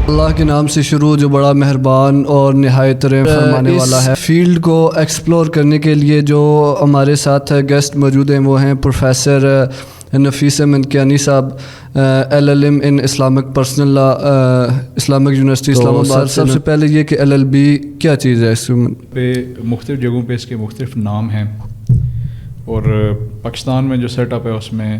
اللہ کے نام سے شروع جو بڑا مہربان اور نہایت رحم فرمانے والا ہے۔ فیلڈ کو ایکسپلور کرنے کے لیے جو ہمارے ساتھ گیسٹ موجود ہیں وہ ہیں professor Nafees Mankiani sahib, LLM in Islamic personal law, Islamic university Islamabad. سب سے پہلے یہ کہ LLB کیا چیز ہے؟ اس پہ مختلف جگہوں پہ اس کے مختلف نام ہیں، اور پاکستان میں جو سیٹ اپ ہے اس میں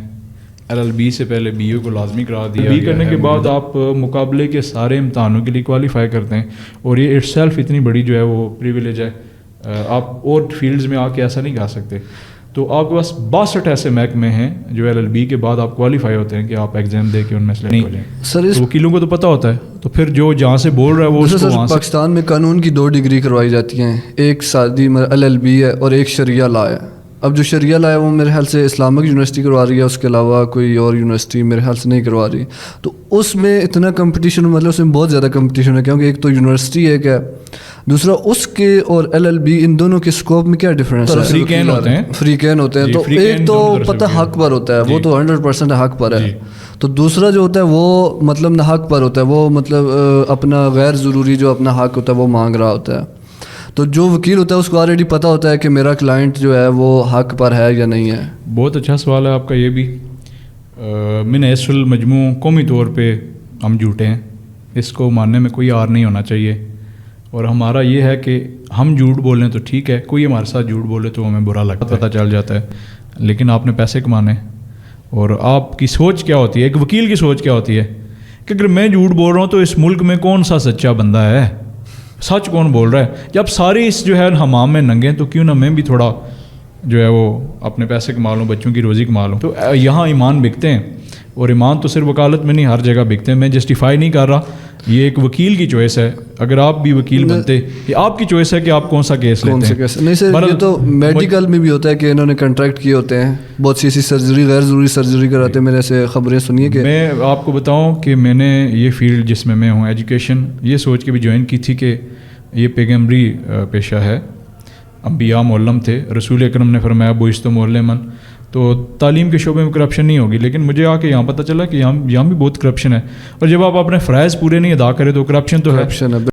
LLB سے پہلے BA کو لازمی قرار دیا گیا کرنے کے بعد آپ مقابلے کے سارے امتحانوں کے لیے کوالیفائی کرتے ہیں، اور یہ اٹ سیلف اتنی بڑی جو ہے وہ پریویلیج ہے، آپ اور فیلڈز میں آ کے ایسا نہیں کہہ سکتے۔ تو آپ کے پاس 62 ایسے محکمے ہیں جو LLB کے بعد آپ کوالیفائی ہوتے ہیں کہ آپ ایگزام دے کے ان میں سلیکٹ ہو جائیں۔ سر اس وکیلوں کو تو پتہ ہوتا ہے، تو پھر جو جہاں سے بول رہا ہے وہ اس کو وہاں سے۔ پاکستان میں قانون کی 2 ڈگری کروائی جاتی ہیں، ایک سادی LLB ہے اور ایک شریعہ لا ہے۔ اب جو شریعہ لا ہے وہ میرے خیال سے اسلامک یونیورسٹی کروا رہی ہے، اس کے علاوہ کوئی اور یونیورسٹی میرے خیال سے نہیں کروا رہی۔ تو اس میں اتنا کمپٹیشن، مطلب اس میں بہت زیادہ کمپٹیشن ہے، کیونکہ ایک تو یونیورسٹی ایک ہے، دوسرا اس کے اور LLB ان دونوں کے اسکوپ میں کیا ڈفرینس ہے؟ فریقین ہوتے ہیں، فریقین ہوتے ہیں، تو ایک تو پتہ حق پر ہوتا ہے، وہ تو 100% حق پر ہے، تو دوسرا جو ہوتا ہے وہ مطلب نہ حق پر ہوتا ہے، وہ مطلب اپنا غیر ضروری جو اپنا حق ہوتا ہے وہ مانگ رہا ہوتا ہے۔ تو جو وکیل ہوتا ہے اس کو آلریڈی پتہ ہوتا ہے کہ میرا کلائنٹ جو ہے وہ حق پر ہے یا نہیں ہے۔ بہت اچھا سوال ہے آپ کا یہ بھی۔ من حیث المجموع قومی طور پہ ہم جھوٹے ہیں، اس کو ماننے میں کوئی آر نہیں ہونا چاہیے، اور ہمارا یہ ہے کہ ہم جھوٹ بولیں تو ٹھیک ہے، کوئی ہمارے ساتھ جھوٹ بولے تو ہمیں برا لگتا ہے، پتہ چل جاتا ہے، لیکن آپ نے پیسے کمانے، اور آپ کی سوچ کیا ہوتی ہے، ایک وکیل کی سوچ کیا ہوتی ہے کہ اگر میں جھوٹ بول رہا ہوں تو اس ملک میں کون سا سچا بندہ ہے، سچ کون بول رہا ہے؟ جب ساری اس جو ہے حمام میں ننگے، تو کیوں نہ میں بھی تھوڑا جو ہے وہ اپنے پیسے کما لوں، بچوں کی روزی کما لوں۔ تو یہاں ایمان بکتے ہیں، اور ایمان تو صرف وکالت میں نہیں، ہر جگہ بکتے ہیں۔ میں جسٹیفائی نہیں کر رہا، یہ ایک وکیل کی چوائس ہے، اگر آپ بھی وکیل بنتے، یہ آپ کی چوائس ہے کہ آپ کون سا کیس لیتے ہیں۔ نہیں سر، یہ تو میڈیکل میں بھی ہوتا ہے کہ انہوں نے کنٹریکٹ کیے ہوتے ہیں، بہت سی ایسی سرجری، غیر ضروری سرجری کراتے ہیں، میرے سے خبریں سنیے کہ میں آپ کو بتاؤں کہ میں نے یہ فیلڈ جس میں ہوں ایجوکیشن، یہ سوچ کے بھی جوائن کی تھی کہ یہ پیغمبری پیشہ ہے، انبیاء معلم تھے، رسول اکرم نے فرمایا بعثت معلما، تو تعلیم کے شعبے میں کرپشن نہیں ہوگی، لیکن مجھے آ کے یہاں پتہ چلا کہ یہاں بھی بہت کرپشن ہے، اور جب آپ اپنے فرائض پورے نہیں ادا کریں تو کرپشن تو ہے۔